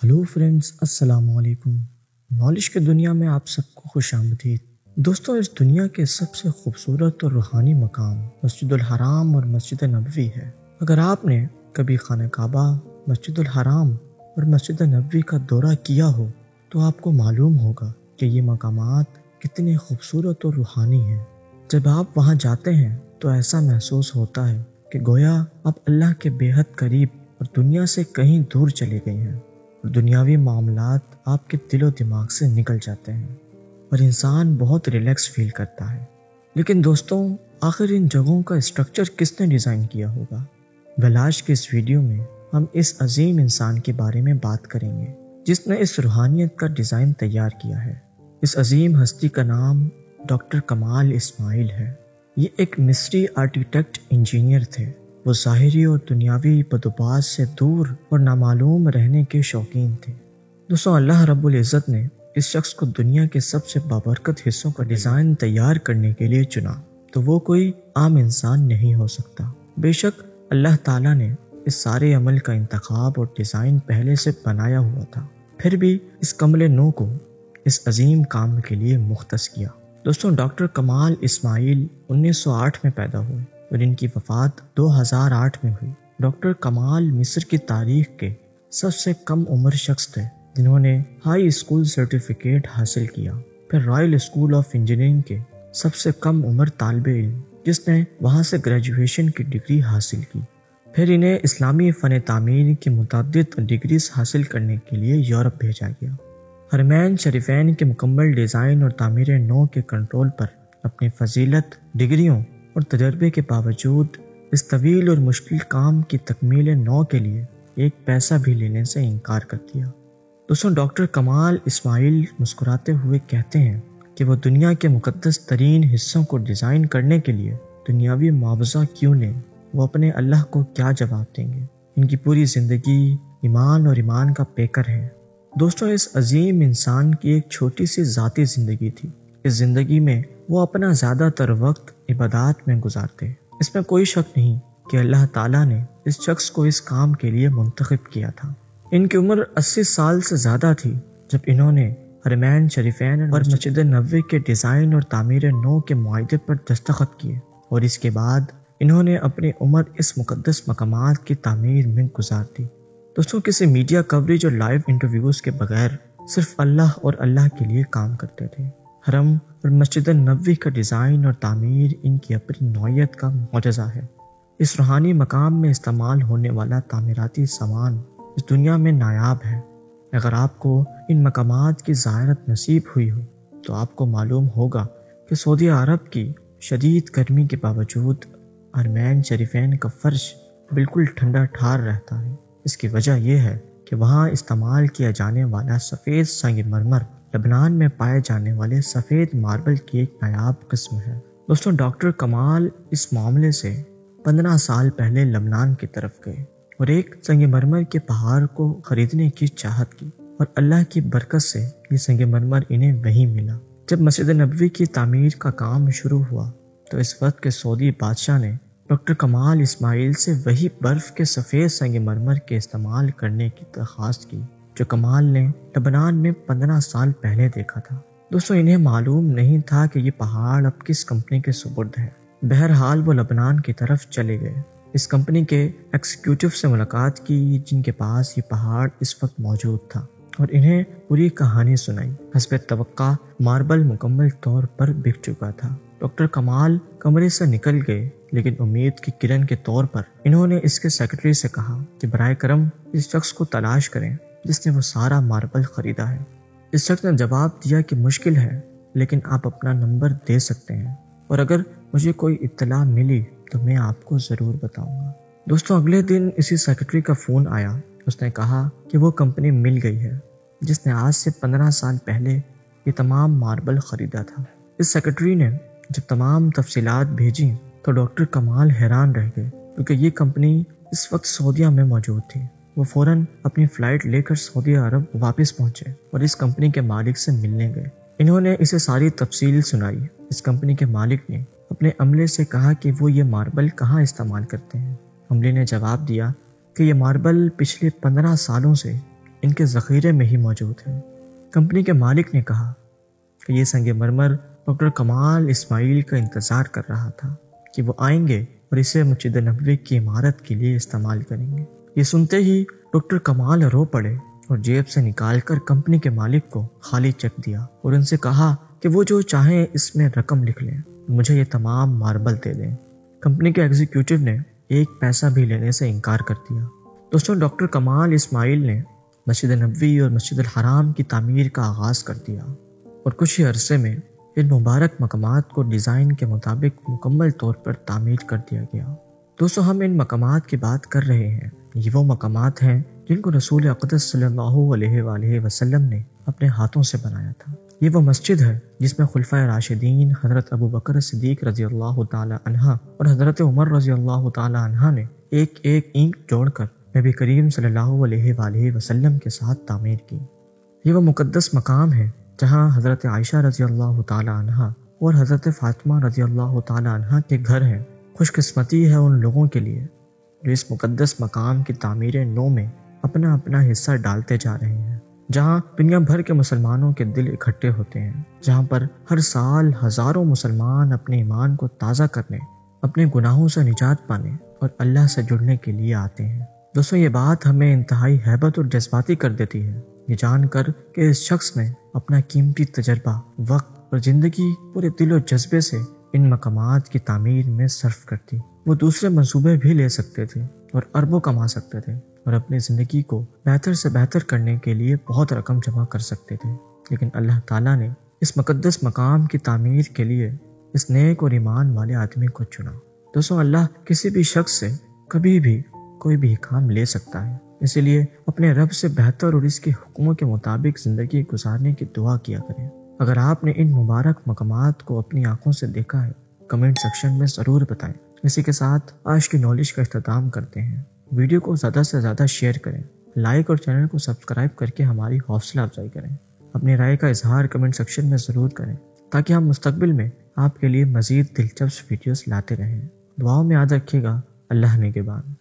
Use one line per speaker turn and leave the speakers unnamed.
Hello friends, السلام علیکم۔ Knowledge کی دنیا میں آپ سب کو خوش آمدید۔ دوستوں، اس دنیا کے سب سے خوبصورت اور روحانی مقام مسجد الحرام اور مسجد نبوی ہے۔ اگر آپ نے کبھی خانہ کعبہ، مسجد الحرام اور مسجد نبوی کا دورہ کیا ہو تو آپ کو معلوم ہوگا کہ یہ مقامات کتنے خوبصورت اور روحانی ہیں۔ جب آپ وہاں جاتے ہیں تو ایسا محسوس ہوتا ہے کہ گویا آپ اللہ کے بے حد قریب اور دنیا سے کہیں دور چلے گئے ہیں، اور دنیاوی معاملات آپ کے دل و دماغ سے نکل جاتے ہیں اور انسان بہت ریلیکس فیل کرتا ہے۔ لیکن دوستوں، آخر ان جگہوں کا اسٹرکچر کس نے ڈیزائن کیا ہوگا؟ آج کے اس ویڈیو میں ہم اس عظیم انسان کے بارے میں بات کریں گے جس نے اس روحانیت کا ڈیزائن تیار کیا ہے۔ اس عظیم ہستی کا نام ڈاکٹر کمال اسماعیل ہے۔ یہ ایک مصری آرکیٹیکٹ انجینئر تھے۔ وہ ظاہری اور دنیاوی بدوباس سے دور اور نامعلوم رہنے کے شوقین تھے۔ دوستوں، اللہ رب العزت نے اس شخص کو دنیا کے سب سے بابرکت حصوں کا ڈیزائن تیار کرنے کے لیے چنا، تو وہ کوئی عام انسان نہیں ہو سکتا۔ بے شک اللہ تعالیٰ نے اس سارے عمل کا انتخاب اور ڈیزائن پہلے سے بنایا ہوا تھا، پھر بھی اس کمل نو کو اس عظیم کام کے لیے مختص کیا۔ دوستوں، ڈاکٹر کمال اسماعیل 1908 میں پیدا ہوئے اور ان کی وفات 2008 میں ہوئی۔ ڈاکٹر کمال مصر کی تاریخ کے سب سے کم عمر شخص تھے جنہوں نے ہائی اسکول سرٹیفکیٹ حاصل کیا، پھر رائل اسکول آف انجینئرنگ کے سب سے کم عمر طالب علم جس نے وہاں سے گریجویشن کی ڈگری حاصل کی، پھر انہیں اسلامی فن تعمیر کی متعدد ڈگریز حاصل کرنے کے لیے یورپ بھیجا گیا۔ حرمین شریفین کے مکمل ڈیزائن اور تعمیر نو کے کنٹرول پر اپنی فضیلت، ڈگریوں اور تجربے کے باوجود اس طویل اور مشکل کام کی تکمیل نو کے لیے ایک پیسہ بھی لینے سے انکار کر دیا۔ دوستوں، ڈاکٹر کمال اسماعیل مسکراتے ہوئے کہتے ہیں کہ وہ دنیا کے مقدس ترین حصوں کو ڈیزائن کرنے کے لیے دنیاوی معاوضہ کیوں لیں؟ وہ اپنے اللہ کو کیا جواب دیں گے؟ ان کی پوری زندگی ایمان اور ایمان کا پیکر ہے۔ دوستوں، اس عظیم انسان کی ایک چھوٹی سی ذاتی زندگی تھی۔ اس زندگی میں وہ اپنا زیادہ تر وقت عبادات میں گزارتے۔ اس میں کوئی شک نہیں کہ اللہ تعالیٰ نے اس شخص کو اس کام کے لیے منتخب کیا تھا۔ ان کی عمر 80 سال سے زیادہ تھی جب انہوں نے حرمین شریفین اور مسجد نبوی کے ڈیزائن اور تعمیر نو کے معاہدے پر دستخط کیے، اور اس کے بعد انہوں نے اپنی عمر اس مقدس مقامات کی تعمیر میں گزار دی۔ دوستوں، کسی میڈیا کوریج اور لائیو انٹرویوز کے بغیر صرف اللہ اور اللہ کے لیے کام کرتے تھے۔ حرم اور مسجد نبوی کا ڈیزائن اور تعمیر ان کی اپنی نوعیت کا معجزہ ہے۔ اس روحانی مقام میں استعمال ہونے والا تعمیراتی سامان اس دنیا میں نایاب ہے۔ اگر آپ کو ان مقامات کی زیارت نصیب ہوئی ہو تو آپ کو معلوم ہوگا کہ سعودی عرب کی شدید گرمی کے باوجود حرمین شریفین کا فرش بالکل ٹھنڈا ٹھار رہتا ہے۔ اس کی وجہ یہ ہے کہ وہاں استعمال کیا جانے والا سفید سنگ مرمر لبنان میں پائے جانے والے سفید ماربل کی ایک نایاب قسم ہے۔ دوستوں، ڈاکٹر کمال اس معاملے سے 15 سال پہلے لبنان کی طرف گئے اور ایک سنگ مرمر کے پہاڑ کو خریدنے کی چاہت کی، اور اللہ کی برکت سے یہ سنگ مرمر انہیں وہیں ملا۔ جب مسجد نبوی کی تعمیر کا کام شروع ہوا تو اس وقت کے سعودی بادشاہ نے ڈاکٹر کمال اسماعیل سے وہی برف کے سفید سنگ مرمر کے استعمال کرنے کی درخواست کی جو کمال نے لبنان میں 15 سال پہلے دیکھا تھا۔ دوستوں، انہیں معلوم نہیں تھا کہ یہ پہاڑ اب کس کمپنی کے سپرد ہے۔ بہرحال وہ لبنان کی طرف چلے گئے، اس کمپنی کے ایگزیکٹو سے ملاقات کی جن کے پاس یہ پہاڑ اس وقت موجود تھا، اور انہیں پوری کہانی سنائی۔ حسب توقع ماربل مکمل طور پر بک چکا تھا۔ ڈاکٹر کمال کمرے سے نکل گئے، لیکن امید کی کرن کے طور پر انہوں نے اس کے سیکرٹری سے کہا کہ برائے کرم اس شخص کو تلاش کریں جس نے وہ سارا ماربل خریدا ہے۔ اس شخص نے جواب دیا کہ مشکل ہے، لیکن آپ اپنا نمبر دے سکتے ہیں، اور اگر مجھے کوئی اطلاع ملی تو میں آپ کو ضرور بتاؤں گا۔ دوستوں، اگلے دن اسی سیکرٹری کا فون آیا۔ اس نے کہا کہ وہ کمپنی مل گئی ہے جس نے آج سے 15 سال پہلے یہ تمام ماربل خریدا تھا۔ اس سیکرٹری نے جب تمام تفصیلات بھیجی تو ڈاکٹر کمال حیران رہ گئے، کیونکہ یہ کمپنی اس وقت سعودیہ میں موجود تھی۔ وہ فوراً اپنی فلائٹ لے کر سعودی عرب واپس پہنچے اور اس کمپنی کے مالک سے ملنے گئے۔ انہوں نے اسے ساری تفصیل سنائی۔ اس کمپنی کے مالک نے اپنے عملے سے کہا کہ وہ یہ ماربل کہاں استعمال کرتے ہیں۔ عملے نے جواب دیا کہ یہ ماربل پچھلے 15 سالوں سے ان کے ذخیرے میں ہی موجود ہیں۔ کمپنی کے مالک نے کہا کہ یہ سنگ مرمر ڈاکٹر کمال اسماعیل کا انتظار کر رہا تھا کہ وہ آئیں گے اور اسے مسجد نبوی کی عمارت کے لیے استعمال کریں گے۔ یہ سنتے ہی ڈاکٹر کمال رو پڑے اور جیب سے نکال کر کمپنی کے مالک کو خالی چیک دیا اور ان سے کہا کہ وہ جو چاہیں اس میں رقم لکھ لیں، مجھے یہ تمام ماربل دے دیں۔ کمپنی کے ایگزیکٹو نے ایک پیسہ بھی لینے سے انکار کر دیا۔ دوستوں، ڈاکٹر کمال اسماعیل نے مسجد نبوی اور مسجد الحرام کی تعمیر کا آغاز کر دیا اور کچھ ہی عرصے میں ان مبارک مقامات کو ڈیزائن کے مطابق مکمل طور پر تعمیر کر دیا گیا۔ دوستوں، ہم ان مقامات کی بات کر رہے ہیں، یہ وہ مقامات ہیں جن کو رسول اقدس صلی اللہ علیہ وآلہ وسلم نے اپنے ہاتھوں سے بنایا تھا۔ یہ وہ مسجد ہے جس میں خلفائے راشدین حضرت ابو بکر صدیق رضی اللہ تعالی عنہ اور حضرت عمر رضی اللہ تعالی عنہ نے ایک ایک اینٹ جوڑ کر نبی کریم صلی اللہ علیہ وآلہ وسلم کے ساتھ تعمیر کی۔ یہ وہ مقدس مقام ہے جہاں حضرت عائشہ رضی اللہ تعالی عنہ اور حضرت فاطمہ رضی اللہ تعالی عنہ کے گھر ہیں۔ خوش قسمتی ہے ان لوگوں کے لیے جو اس مقدس مقام کی تعمیر نو میں اپنا اپنا حصہ ڈالتے جا رہے ہیں، جہاں دنیا بھر کے مسلمانوں کے دل اکٹھے ہوتے ہیں، جہاں پر ہر سال ہزاروں مسلمان اپنے ایمان کو تازہ کرنے، اپنے گناہوں سے نجات پانے اور اللہ سے جڑنے کے لیے آتے ہیں۔ دوستوں، یہ بات ہمیں انتہائی ہیبت اور جذباتی کر دیتی ہے، یہ جان کر کہ اس شخص نے اپنا قیمتی تجربہ، وقت اور زندگی پورے دل و جذبے سے ان مقامات کی تعمیر میں صرف کر دی۔ وہ دوسرے منصوبے بھی لے سکتے تھے اور اربوں کما سکتے تھے اور اپنی زندگی کو بہتر سے بہتر کرنے کے لیے بہت رقم جمع کر سکتے تھے، لیکن اللہ تعالیٰ نے اس مقدس مقام کی تعمیر کے لیے اس نیک اور ایمان والے آدمی کو چنا۔ دوستوں، اللہ کسی بھی شخص سے کبھی بھی کوئی بھی کام لے سکتا ہے، اسی لیے اپنے رب سے بہتر اور اس کے حکموں کے مطابق زندگی گزارنے کی دعا کیا کریں۔ اگر آپ نے ان مبارک مقامات کو اپنی آنکھوں سے دیکھا ہے، کمنٹ سیکشن میں ضرور بتائیں۔ اسی کے ساتھ آج کی نالج کا اختتام کرتے ہیں۔ ویڈیو کو زیادہ سے زیادہ شیئر کریں، لائک اور چینل کو سبسکرائب کر کے ہماری حوصلہ افزائی کریں۔ اپنی رائے کا اظہار کمنٹ سیکشن میں ضرور کریں تاکہ ہم مستقبل میں آپ کے لیے مزید دلچسپ ویڈیوز لاتے رہیں۔ دعاؤں میں یاد رکھیے گا۔ اللہ نگہبان۔